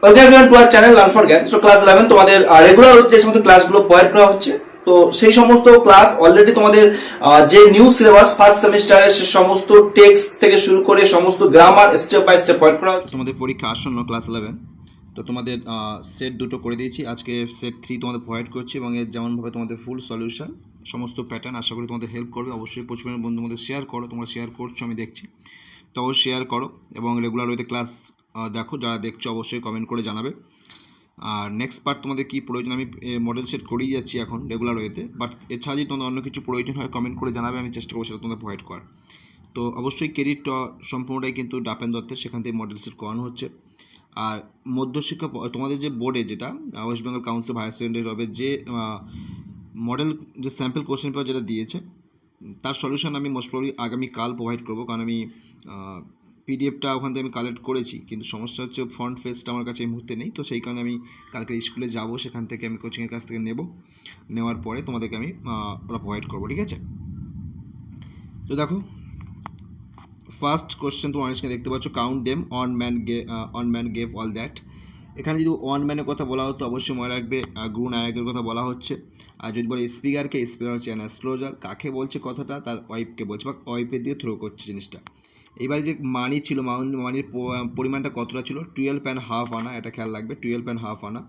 Welcome everyone to our channel learn for জ্ঞান। So class 11 তোমাদের regular যে সমস্ত ক্লাসগুলো প্রোভাইড করা হচ্ছে, তো সেই সমস্ত ক্লাস অলরেডি তোমাদের যে নিউ সিলেবাস ফার্স্ট সেমিস্টারের সে সমস্ত টেক্সট থেকে শুরু করে সমস্ত grammar step by step provide করা হচ্ছে। তোমাদের পরীক্ষা আসন্ন ক্লাস 11, তো তোমাদের সেট দুটো করে দিয়েছি। আজকে সেট 3 তোমাদের প্রোভাইড করছি এবং এর যেমনভাবে তোমাদের ফুল সলিউশন সমস্ত প্যাটার্ন আশা করি তোমাদের হেল্প করবে। অবশ্যই প্রচুর বন্ধু মধ্যে শেয়ার করো, তোমরা শেয়ার করছো আমি দেখছি, তো অবশ্যই শেয়ার করো এবং রেগুলার ওয়েতে ক্লাস দেখো। যারা দেখছো অবশ্যই কমেন্ট করে জানাবে। আর নেক্সট পার্ট তোমাদের কী প্রয়োজন, আমি মডেল সেট করেই যাচ্ছি এখন রেগুলার ওয়েতে, বাট এছাড়া যদি তোমাদের অন্য কিছু প্রয়োজন হয় কমেন্ট করে জানাবে, আমি চেষ্টা করবো সেটা তোমাদের প্রোভাইড করার। তো অবশ্যই ক্রেডিট সম্পূর্ণটাই কিন্তু ডাপেন দত্তের, সেখান থেকে মডেল সেট করানো হচ্ছে। আর মধ্যশিক্ষা তোমাদের যে বোর্ডে যেটা West Bengal council higher secondary হবে, যে মডেল যে স্যাম্পল কোশ্চেন পেপার যেটা দিয়েছে তার সলিউশন আমি মোস্ট প্রবলি আগামীকাল প্রোভাইড করবো, কারণ আমি পিডিএফটা ওখান থেকে আমি কালেক্ট করেছি, কিন্তু সমস্যা হচ্ছে ফ্রন্ট পেজটা আমার কাছে এই মুহূর্তে নেই। তো সেই কারণে আমি কালকে স্কুলে যাব, সেখান থেকে আমি কোচিংয়ের কাছ থেকে নেওয়ার পরে তোমাদেরকে আমি ওরা প্রোভাইড করবো, ঠিক আছে? তো দেখো ফার্স্ট কোশ্চেন তোমার স্ক্রিনে দেখতে পাচ্ছ, count them on man gave all that. এখানে যদি ওয়ান ম্যানের কথা বলা হতো অবশ্যই মনে রাখবে গুরু নায়কের কথা বলা হচ্ছে। আর যদি বলে স্পিকারকে, স্পিকার হচ্ছে অ্যাস্ট্রোলজার। কাকে বলছে কথাটা, তার ওয়াইফকে বলছে বা ওয়াইফের দিয়ে থ্রো করছে জিনিসটা। এবারে যে মানি ছিল, মানির পরিমাণটা কতটা ছিল, 12.5 আনা, এটা খেয়াল রাখবে, 12.5 আনা।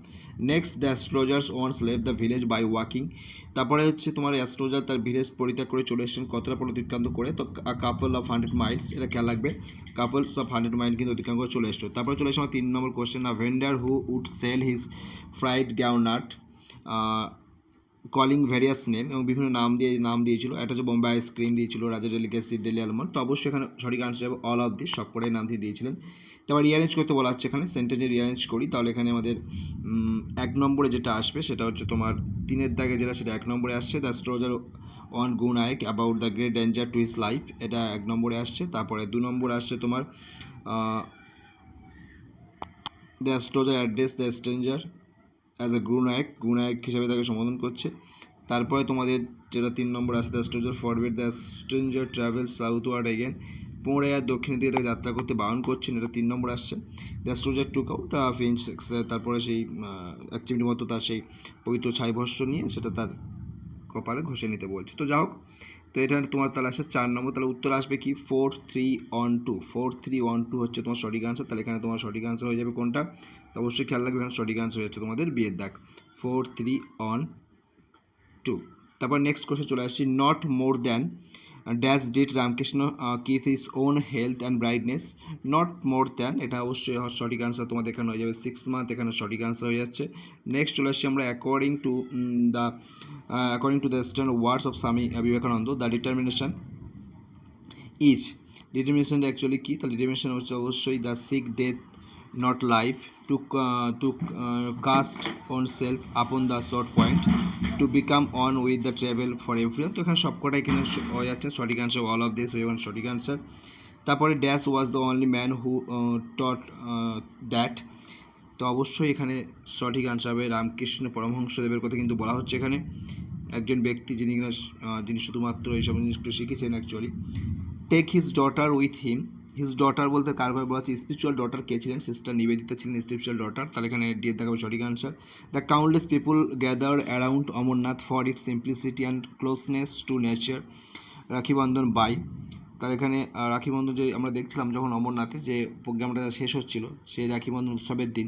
Next, the astrologers once leave the village by walking. তারপরে হচ্ছে তোমার অ্যাস্ট্রোলজার তার ভিলেজ পরিত্যাগ করে চলে এসেছেন কতটা পথ অতিক্রান্ত করে, তো কাপল অফ 100 মাইলস, এটা খেয়াল রাখবে, কাপলস অফ 100 মাইল কিন্তু অতিক্রান্ত করে চলে এসছো। তারপরে চলে এসে আমার 3 নম্বর কোশ্চেন, না vendor who would sell his fried groundnut calling various name, এবং বিভিন্ন নাম দিয়েছিল। একটা হচ্ছে বোম্বে আইসক্রিম দিয়েছিল, রাজা ডেলিকেসি, ডেলি আলমন্ড। তো অবশ্যই এখানে সঠিক আনসার হবে অল অফ দিস, সবকটাই নাম দিয়ে দিয়েছিলেন। তারপর রিয়ারেঞ্জ করতে বলা হচ্ছে এখানে, সেন্টেন্সে রিয়ারেঞ্জ করি, তাহলে এখানে আমাদের 1 নম্বরে যেটা আসবে সেটা হচ্ছে তোমার 3-এর দাগে যেটা, সেটা 1 নম্বরে আসছে। দ্য স্ট্রোজার অন গু নায়ক about the great danger to his life, এটা 1 নম্বরে আসছে। তারপরে 2 নম্বরে আসছে তোমার the stranger address the stranger as a গুনায়ক হিসেবে তাকে সম্বোধন করছে। তারপরে তোমাদের যেটা 3 নম্বর আসছে, the stranger forbid the stranger travel সাউথওয়ার্ড again, পুনরায় আর দক্ষিণের দিকে তাকে যাত্রা করতে বারণ করছেন, এটা 3 নম্বর আসছে। The stranger took out Finch, তারপরে সেই অ্যাক্টিভিটি মতো তার সেই পবিত্র ছাইভস্য নিয়ে সেটা তার কপালে ঘষে নিতে বলছে। তো যাই হোক, তো এটা তোমার তাহলে আসছে 4 নম্বর। তাহলে উত্তর আসবে কি 4312, 4312 হচ্ছে তোমার সঠিক আনসার। তাহলে এখানে তোমার সঠিক আনসার হয়ে যাবে কোনটা, তো অবশ্যই খেয়াল রাখবে, এখানে সঠিক আনসার হয়ে যাচ্ছে তোমাদের বিয়ের দাগ 4312। তারপর নেক্সট কোশ্চেন চলে আসছি, not more than dash did Ramakrishna keep his own health and brightness. Not more than, এটা অবশ্যই সঠিক আনসার তোমাদের এখানে হয়ে যাবে 6 মান্থ, এখানে সঠিক আনসার হয়ে যাচ্ছে। নেক্সট চলে আসছি আমরা, according to the stern words of Swami Vivekananda, the determination is. ডিটারমিনেশনটা অ্যাকচুয়ালি কী, তাহলে ডিটারমিনেশন হচ্ছে অবশ্যই the seek death not life, to cast on self upon the short point, to become one with the travel for everyone. তো এখানে সবকটাই এখানে হয়ে যাচ্ছে সঠিক আনসার, অল অফ দিস হয়ে যাবেন সঠিক আনসার। তারপরে dash was the only man who taught that, তো অবশ্যই এখানে সঠিক আনসার হবে রামকৃষ্ণ পরমহংসদেবের কথা কিন্তু বলা হচ্ছে এখানে, একজন ব্যক্তি যিনি শুধুমাত্র এইসব জিনিসগুলো শিখেছেন actually. Take his daughter with him, his daughter বলতে কার কথা বলা হচ্ছে, স্পিরিচুয়াল ডটার কে ছিলেন, সিস্টার নিবেদিতা ছিলেন স্পিরিচুয়াল ডটার, তাহলে এখানে ডিএ দেখাবে সঠিক answer. The countless people gather around Amarnath for its simplicity and closeness two nature, Rakhi Bandhan by, তাহলে এখানে রাখি বন্ধন যে আমরা দেখছিলাম যখন অমরনাথে যে প্রোগ্রামটা শেষ হচ্ছিল, সেই রাখি বন্ধন উৎসবের দিন,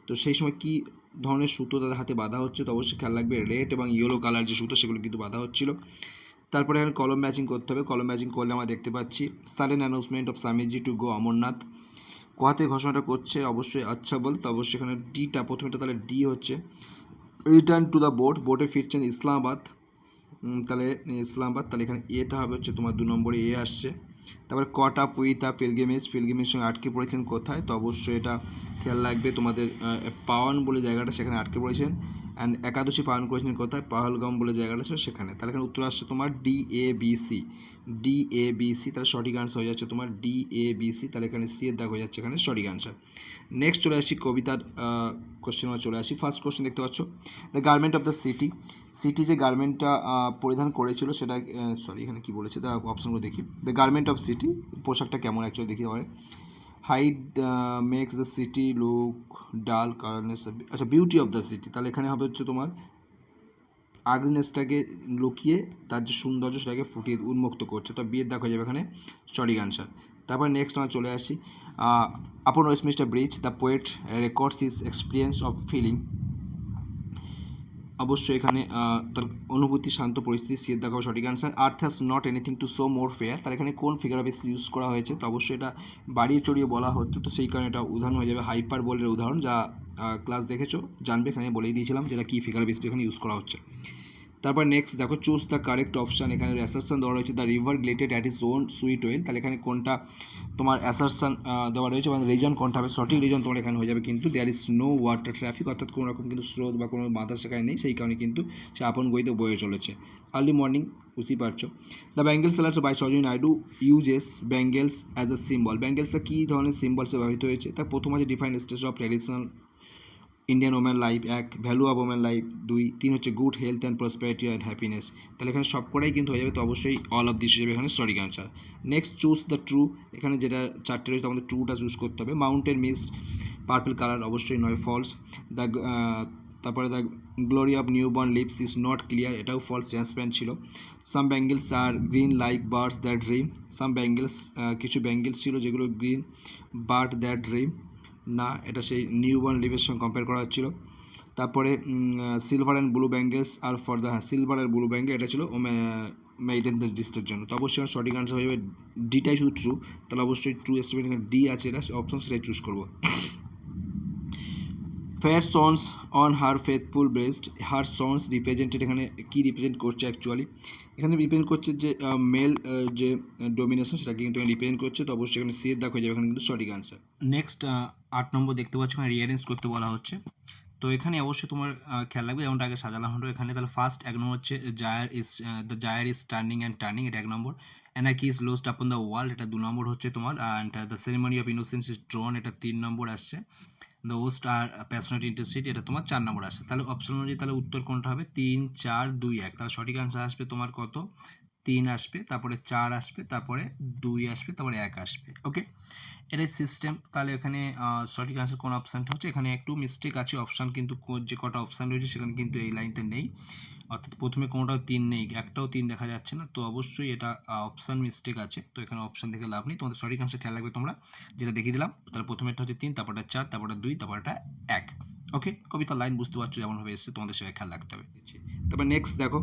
তো সেই সময় কী ধরনের সুতো তাদের হাতে বাঁধা হচ্ছে, তো অবশ্যই খেয়াল রাখবে রেড এবং ইয়েলো কালার যে সুতো সেগুলো কিন্তু বাঁধা হচ্ছিল। তারপরে এখানে কলম ম্যাচিং করতে হবে, কলম ম্যাচিং করলে আমরা দেখতে পাচ্ছি sudden announcement of Swamiji to go Amarnath, কোয়াতে ঘোষণাটা করছে অবশ্যই আচ্ছা বল, তো অবশ্যই এখানে ডিটা প্রথমেটা, তাহলে ডি হচ্ছে রিটার্ন টু দ্য বোটে ফিরছেন ইসলামাবাদ, তাহলে ইসলামাবাদ, তাহলে এখানে এটা হবে হচ্ছে তোমার 2 নম্বরে এ আসছে। তারপরে কট আপ উইথ আ পিলগ্রিমেজ সঙ্গে আটকে পড়েছেন কোথায়, তো অবশ্যই এটা খেয়াল রাখবে তোমাদের পাওয়ান বলে জায়গাটা, সেখানে আটকে পড়েছেন। অ্যান্ড একাদশী পালন করেছেন কোথায়, পাহলগাম বলে জায়গাটা ছিল সেখানে, তাহলে এখানে উত্তর আসছে তোমার DABC, তাহলে সঠিক আনসার হয়ে যাচ্ছে তোমার DABC, তাহলে এখানে সি এর দাগ হয়ে যাচ্ছে এখানে সঠিক আনসার। নেক্সট চলে আসছি কবিতার কোশ্চেন, আমরা চলে আসি। ফার্স্ট কোশ্চেন দেখতে পাচ্ছ, the garment of the city যে গার্মেন্টটা পরিধান করেছিল সেটা, এখানে কি বলেছে, দ্য অপশনগুলো দেখি। দ্য গার্মেন্ট অফ সিটি, পোশাকটা কেমন অ্যাকচুয়ালি দেখি হয়। Haze makes the city look dull colourless, আচ্ছা বিউটি অফ দ্য সিটি, তাহলে এখানে হবে হচ্ছে তোমার আগলিনেসটাকে লুকিয়ে তার যে সৌন্দর্য সেটাকে ফুটিয়ে উন্মুক্ত করছে, তো বিয়ের দেখা যাবে এখানে সঠিক আনসার। তারপর নেক্সট আমরা চলে আসি upon Westminster bridge, the poet records his experience of feeling, অবশ্যই এখানে তার অনুভূতি শান্ত পরিস্থিতি সিয়ের দেখা হবে সঠিক answer. Earth has not anything to show more fair, তাহলে এখানে কোন ফিগার অফ স্পিচ ইউজ করা হয়েছে, তো অবশ্যই এটা বাড়িয়ে চড়িয়ে বলা হচ্ছে, তো সেই কারণে এটা উদাহরণ হয়ে যাবে হাইপার বোল্ডের উদাহরণ, যা ক্লাস দেখেছো জানবে, এখানে বলেই দিয়েছিলাম যেটা কী ফিগার অফ স্পিচ এখানে ইউজ করা হচ্ছে। তারপর নেক্সট দেখো চুজ দ্য কারেক্ট অপশান, এখানে অ্যাসারশন দেওয়া রয়েছে the river glideth at his own sweet will, তাহলে এখানে কোনটা তোমার অ্যাসারশন দেওয়া রয়েছে মানে রিজন কোনটা হবে, সঠিক রিজন তোমার এখানে হয়ে যাবে কিন্তু there is no water traffic, অর্থাৎ কোনো রকম কিন্তু স্রোত বা কোনো বাধা সেখানে নেই, সেই কারণে কিন্তু সে আপন গতিতে বয়ে চলেছে। আর্লি মর্নিং, বুঝতেই পারছো। The bangle sellers by Sarojini Naidu uses bangles as a symbol, ব্যাঙ্গেলসটা কী ধরনের সিম্বলসে ব্যবহৃত হয়েছে, তার প্রথম আছে defined stage of traditional Indian woman life, এক ভ্যালু অফ ওম্যান লাইফ, দুই তিন হচ্ছে good health and prosperity and happiness, তাহলে এখানে সবকটাই কিন্তু হয়ে যাবে, তো অবশ্যই অল অফ দিস হিসেবে এখানে সঠিক answer. Next choose the true, এখানে যেটা চারটে রয়েছে আমাদের ট্রুটা চুজ করতে হবে। মাউন্টেন মিস্ট পার্পল কালার, অবশ্যই নয়, ফলস। দ্য তারপরে the glory of new born lips is not clear, এটাও ফলস, ট্রান্সপারেন্ট ছিল। Some bangles are green like birds that dream, some bangles কিছু ব্যাঙ্গেলস ছিল যেগুলো গ্রিন বার্ড দ্যাট ড্রিম, না এটা সেই নিউ বর্ন লিভের সঙ্গে কম্পেয়ার করা হচ্ছিল। তারপরে silver and blue bangles are for the silver আর ব্লু ব্যাঙ্গেল, এটা ছিল মেইডেন দ্য ডিস্টের জন্য, তো অবশ্যই সঠিক আনসার হয়ে যাবে ডিটাই শুধু ট্রু, তাহলে অবশ্যই ট্রু এস্টিমেট এখানে ডি আছে, এটা অপশন সেটাই চুজ করবো। Fair sons on her faithful breast, her sons represented, এখানে কী রিপ্রেজেন্ট করছে অ্যাকচুয়ালি, এখানে রিপ্রেজেন্ট করছে যে মেল যে ডোমিনেশন সেটাকে কিন্তু রিপ্রেজেন্ট করছে, তো অবশ্যই এখানে সি এর দেখা হয়ে যাবে এখানে কিন্তু সঠিক আনসার। নেক্সট 8 নম্বর দেখতে পাচ্ছ এখানে রিঅ্যারেঞ্জ করতে বলা হচ্ছে, তো এখানে অবশ্যই তোমার খেয়াল রাখবে যেমনটা আগে সাজালাম হলো এখানে, তাহলে ফার্স্ট এক নম্বর হচ্ছে the gyre is turning and turning, এটা এক নম্বর। অ্যানাকি is lost upon the world, এটা 2 নম্বর হচ্ছে তোমার। And the ceremony of innocence is drawn, এটা 3 নম্বর আসছে। The host are passionate intensity, এটা তোমার 4 নম্বর আসছে। তাহলে অপশন অনুযায়ী তাহলে উত্তর কোনটা হবে, 3 4 2 1, তাহলে সঠিক আনসার আসবে তোমার কত, 3 আসবে, তারপরে 4 আসবে, তারপরে 2 আসবে, তারপরে 1 আসবে। ওকে, এটাই সিস্টেম। তাহলে এখানে সঠিক আনসার কোন অপশানটা হচ্ছে, এখানে একটু মিস্টেক আছে, অপশান কিন্তু যে কটা অপশান রয়েছে সেখানে কিন্তু এই লাইনটা নেই, অর্থাৎ প্রথমে কোনোটাও 3 নেই, একটাও 3 দেখা যাচ্ছে না, তো অবশ্যই এটা অপশান মিস্টেক আছে, তো এখানে অপশান দেখে লাভ নেই, তোমাদের সঠিক আনসার খেয়াল রাখবে তোমরা যেটা দেখিয়ে দিলাম, তাহলে প্রথমেরটা হচ্ছে 3, তারপরটা 4, তারপরটা 2, তারপরটা 1। ওকে, কবিতার লাইন বুঝতে পারছো যেমনভাবে এসছে, তোমাদের সেভাবে খেয়াল রাখতে হবে। তারপর নেক্সট দেখো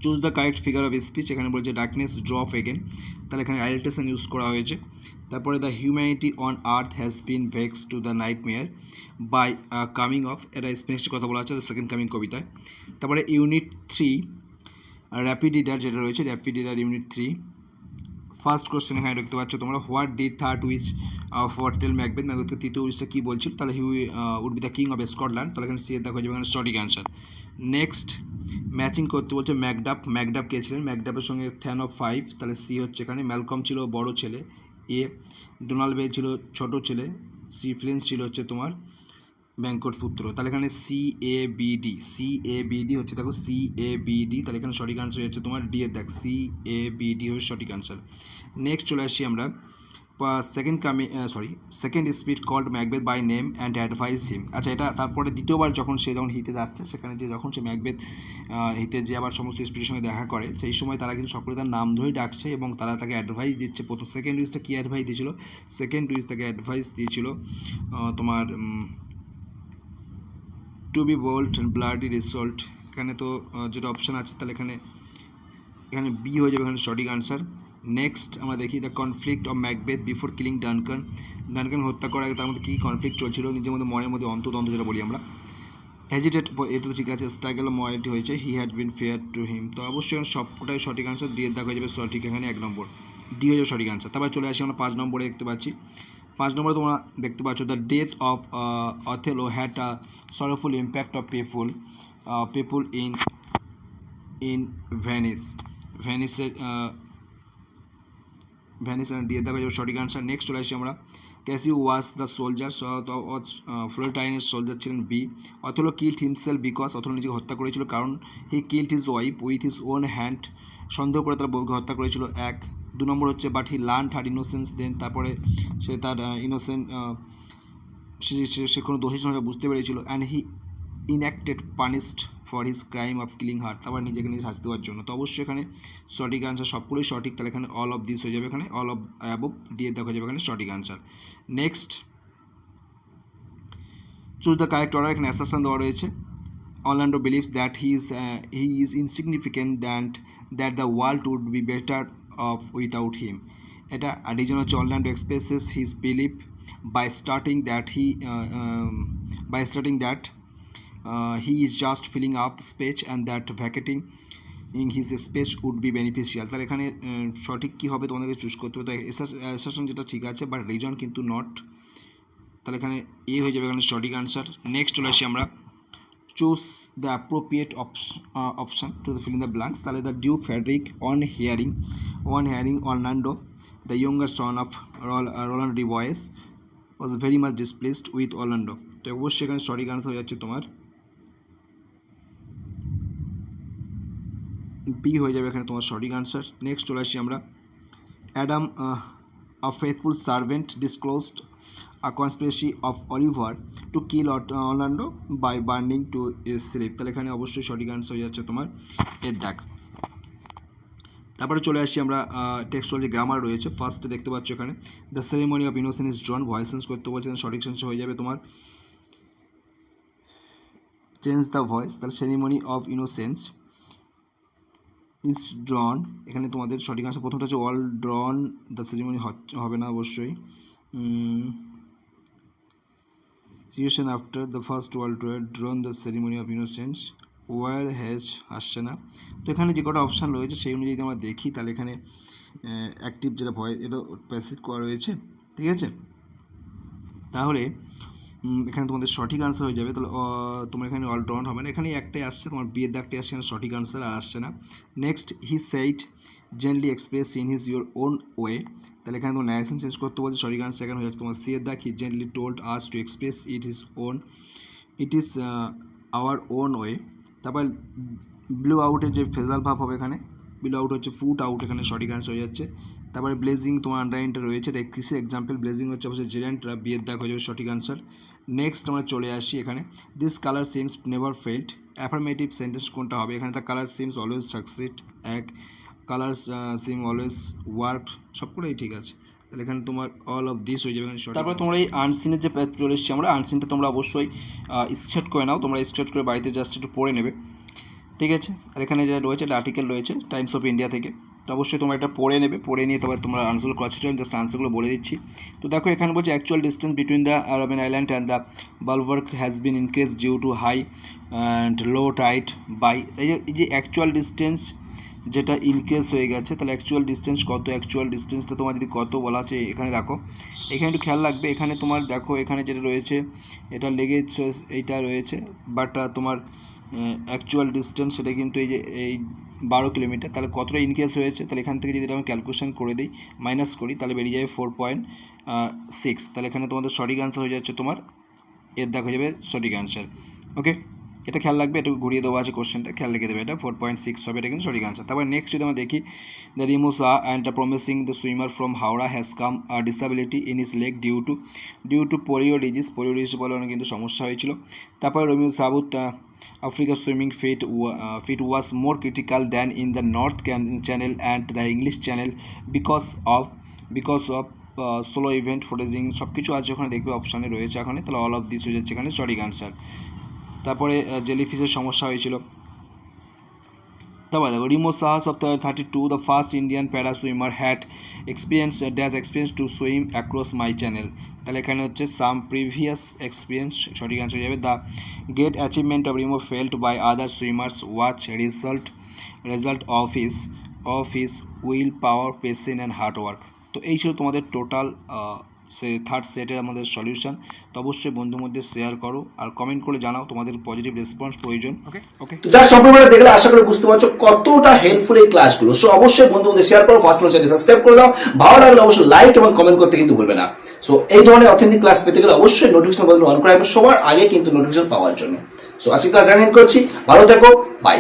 choose the correct figure of speech, এখানে বলছে ডার্কনেস ড্রপ এগেন, তাহলে এখানে আইলটেশন ইউজ করা হয়েছে। তারপরে the humanity on earth has been vexed to the nightmare by coming of, এটা স্পেনিশের কথা বলা আছে দ্য সেকেন্ড কামিং কবিতায়। তারপরে ইউনিট 3 র্যাপিড রিডার যেটা রয়েছে, rapid reader unit 3 first question এখানে দেখতে পাচ্ছ তোমরা, what did third witch foretell Macbeth, ম্যাকবেথকে তৃতীয় উইচটা কী বলছিল, তাহলে he would be the king of Scotland, তাহলে এখানে সি এর দেখা যাবে এখানে সঠিক আনসার। নেক্সট ম্যাচিং করতে বলছে ম্যাকডাফ, ম্যাকডাফ কে ছিলেন, ম্যাকডাফের সঙ্গে থ্যান অফ 5, তাহলে সি হচ্ছে এখানে। ম্যালকম ছিল বড় ছেলে, এ। ডোনাল্ড বে ছিল ছোট ছেলে, সি। ফ্লিন্ট ছিল হচ্ছে তোমার ব্যাংকট পুত্র, তাহলে এখানে C A B D, C A B D হচ্ছে দেখো সি এ বি ডি, তাহলে এখানে সঠিক আনসার হচ্ছে তোমার ডি এর দেখ, সি এ বি ডি হচ্ছে সঠিক আনসার। নেক্সট চলে আসি আমরা second speech called Macbeth by name and advice him, আচ্ছা এটা তারপরে দ্বিতীয়বার যখন সে যখন হিতে যাচ্ছে সেখানে যে যখন সে ম্যাকবেথ হিতে যে আবার সমস্ত স্পিচের সঙ্গে দেখা করে সেই সময় তারা কিন্তু সকলে তার নাম ধরেই ডাকছে এবং তারা তাকে অ্যাডভাইস দিচ্ছে। প্রথম সেকেন্ড উইচটা কী অ্যাডভাইস দিয়েছিল, সেকেন্ড উইচ তাকে অ্যাডভাইস দিয়েছিল তোমার to be bold and bloody resolute, এখানে তো যেটা অপশান আছে তাহলে এখানে বি হয়ে যাবে এখানে সঠিক আনসার। নেক্সট আমরা দেখি the conflict of Macbeth before killing Duncan, Duncan হত্যা করার আগে তার মধ্যে কী কনফ্লিক্ট চলছিল, নিজের মধ্যে মনের মধ্যে অন্তর্দ্বন্দ্ব যেটা বলি আমরা। হেজিটেট, এটা তো ঠিক আছে, স্ট্রাগল মরালিটি হয়েছে, he had been fair to him, তো অবশ্যই এখানে সবকটাই সঠিক আনসার, ডি এর দেখা হয়ে যাবে সঠিক এখানে 1 নম্বর, ডি হয়ে যাবে সঠিক আনসার। তারপরে চলে আসি আমরা 5 নম্বরে দেখতে পাচ্ছি, 5 নম্বরে তোমরা দেখতে পাচ্ছ the death of Othello had a sorrowful impact of people in ভ্যানিসের ডি এর দেখা যাবে সঠিক আনসার। নেক্সট চলে আসি আমরা ক্যাসিউ ওয়াজ দ্য সোলজার, ফ্লোরেন্টাইনের সোলজার ছিলেন, B. Othello killed himself because, Othello নিজেকে হত্যা করেছিল কারণ he killed his wife with his own hand, সন্দেহ করে তার বউকে হত্যা করেছিল, 1। 2 নম্বর হচ্ছে but he learn her innocence then, তারপরে সে তার ইনোসেন্ট সে কোনো দোষী সঙ্গে বুঝতে পেরেছিল, and he enacted punished for his crime of killing her, তারপর নিজেকে নিজে শাস্তি দেওয়ার জন্য। তো অবশ্যই এখানে সঠিক আনসার সবগুলোই সঠিক, তাহলে এখানে অল অফ দিস হয়ে যাবে, এখানে অল অফ অ্যাবভ দিয়ে দেখা যাবে এখানে সঠিক answer. Next choose the correct order, এখানে অ্যাসারশন দেওয়া রয়েছে। Orlando believes that he is insignificant, that the world would be better off without him. এটা reason হচ্ছে Orlando expresses his belief by stating that he is just filling up space and that vacating in his space would be beneficial. তাহলে এখানে সঠিক কী হবে তোমাদেরকে choose করতে হবে। তো অ্যাসারশন যেটা ঠিক আছে বাট রিজন কিন্তু নট, তাহলে এখানে এ হয়ে যাবে এখানে সঠিক আনসার। নেক্সট চলে আসি আমরা choose the appropriate option to fill in the blanks. তাহলে the Duke Frederick on hearing Orlando the younger son of Rolando de Boys was very much displeased with Orlando. তো অবশ্যই এখানে সঠিক আনসার হয়ে যাচ্ছে তোমার বি হয়ে যাবে এখানে তোমার সঠিক আনসার। নেক্সট চলে আসি আমরা Adam a faithful servant disclosed a conspiracy of Oliver to kill Orlando by burning to his slave। তাহলে এখানে অবশ্যই সঠিক আনসার হয়ে যাচ্ছে তোমার এর দাগ। তারপরে চলে আসছি আমরা টেক্সচুয়াল যে গ্রামার রয়েছে, ফার্স্টে দেখতে পাচ্ছ এখানে the ceremony of innocence is ড্রন, voice change করতে বলছেন, সঠিক আনসার হয়ে যাবে তোমার চেঞ্জ দ্য ভয়েস। তাহলে সেরিমনি অফ ইনোসেন্স ইজ ড্রন, এখানে তোমাদের সঠিক আনসার প্রথমটা হচ্ছে অল ড্রন, দ্য সেরিমনি হবে না অবশ্যই। Situation after the first world war drawn the ceremony of innocence where has আসছে না। তো এখানে যে কটা অপশান রয়েছে সেই অনুযায়ী যদি আমরা দেখি তাহলে এখানে অ্যাক্টিভ যেটা ভয়েস এটা প্যাসিভ করা রয়েছে, ঠিক আছে। তাহলে এখানে তোমাদের সঠিক আনসার হয়ে যাবে। তাহলে তোমার এখানে অল ড্রন হবে না, এখানে একটাই আসছে তোমার বিয়ের দাগটাই আসছে, এখানে সঠিক আনসার আর আসছে না। Next he said gently express in his your own way, তাহলে এখানে তোমার ন্যারেশন চেঞ্জ করতে বলছে, সঠিক আনসার এখানে হয়ে যাচ্ছে তোমার সি এর দাগ। He gently told us to express it is our own way. তারপর ব্লু আউটের যে ফেজাল ভাব হবে এখানে ব্লু আউট হচ্ছে ফুট আউট, এখানে সঠিক আনসার হয়ে যাচ্ছে। তারপরে ব্লেজিং তোমার আন্ডারলাইনটা রয়েছে, এটা কিসের এক্সাম্পল, ব্লেজিং হচ্ছে অবশ্যই জেরেন্টরা, বিয়ের দাগ হয়ে যাবে সঠিক আনসার। নেক্সট আমরা চলে আসি এখানে this colour seems never felt, affirmative sentence কোনটা হবে, এখানে the colour seems always succeed, এক কালার্স সিম অলওয়েজ ওয়ার্ক, সবগুলোই ঠিক আছে। তাহলে এখানে তোমার অল অফ দিস হয়ে যাবে। তারপরে তোমরা এই আনসিনের যে পেজ চলে এসেছি আমরা, আনসিনটা তোমরা অবশ্যই স্ক্রিনশট করে নাও, তোমরা স্ক্রিনশট করে বাড়িতে জাস্ট একটু পড়ে নেবে, ঠিক আছে। আর এখানে যে রয়েছে একটা আর্টিকেল রয়েছে টাইমস অফ ইন্ডিয়া থেকে, তো অবশ্যই তোমরা এটা পড়ে নেবে, পড়ে নিয়ে তবে তোমরা আনসারগুলো করার চেষ্টা করবে, জাস্ট আনসারগুলো বলে দিচ্ছি। তো দেখো এখানে বলছে actual distance between the Arabian island and the bulwark has been increase due to high and low tide by, এই যে অ্যাকচুয়াল ডিস্টেন্স যেটা ইনক্রিজ হয়ে গেছে, তাহলে অ্যাকচুয়াল ডিস্টেন্স কত, অ্যাকচুয়াল ডিস্টেন্সটা তোমার যদি কত বলা আছে এখানে দেখো, এখানে একটু খেয়াল রাখবে, এখানে তোমার দেখো এখানে যেটা রয়েছে এটা লেগে এইটা রয়েছে, বাট তোমার অ্যাকচুয়াল ডিস্টেন্স সেটা কিন্তু এই 12 কিলোমিটার, তাহলে কতটা ইনক্রিজ হয়েছে, তাহলে এখান থেকে যদি আমি ক্যালকুলেশন করে দিই মাইনাস করি তাহলে বেরিয়ে যাবে 4.6, তাহলে এখানে তোমাদের সঠিক আনসার হয়ে যাচ্ছে তোমার এর দেখা যাবে সঠিক আনসার। ওকে, এটা খেয়াল রাখবে, একটু ঘুরিয়ে দেওয়া আছে কোশ্চেনটা, খেয়াল রেখে দেবে, এটা 4.6 হবে, এটা কিন্তু সঠিক আনসার। তারপর নেক্সট যদি আমরা দেখি the removes and promising the swimmer from Howrah has come disability in his leg due to polio disease বলে অনেক কিন্তু সমস্যা হয়েছিল। তারপরে Rabiul South Africa swimming feat was more critical than in the North Channel and the English Channel because of slow event ফোটেজিং, সব কিছু আছে ওখানে দেখবে অপশানে রয়েছে এখানে, তাহলে অল অফ দিস হয়ে যাচ্ছে এখানে সঠিক আনসার। তারপরে জেলিফিশের সমস্যা হয়েছিল। তারপরে দেখো Remo Saha of 32 the first Indian para swimmer had experience to swim across my channel, তাহলে এখানে হচ্ছে সাম প্রিভিয়াস এক্সপিরিয়েন্স, সঠিক আনসার হয়ে যাবে। The great achievement of Remo failed by other swimmers watch result of his will power patience and hard work. তো এই ছিল তোমাদের টোটাল থার্ড সেটের আমাদের সলিউশন। তো অবশ্যই বন্ধুর মধ্যে শেয়ার করো আর কমেন্ট করে জানাও তোমাদের পজিটিভ রেসপন্স প্রয়োজন। ওকে, তো যা সম্পূর্ণটা দেখলে আশা করি বুঝতে পারছো কতটা হেল্পফুল এই ক্লাসগুলো। সো অবশ্যই বন্ধুর মধ্যে শেয়ার করো, ফার্স্ট চ্যানেল সাবস্ক্রাইব করে দাও, ভালো লাগলে অবশ্যই লাইক এবং কমেন্ট করতে কিন্তু ভুলবে না। সো এই ধরনের অথেন্টিক ক্লাস পেতে গেলে অবশ্যই নোটিফিকেশন বাটন অন করে রাখবে সবার আগে কিন্তু নোটিফিকেশন পাওয়ার জন্য। সো আজকে ক্লাস এন্ড করছি, ভালো থেকো, বাই।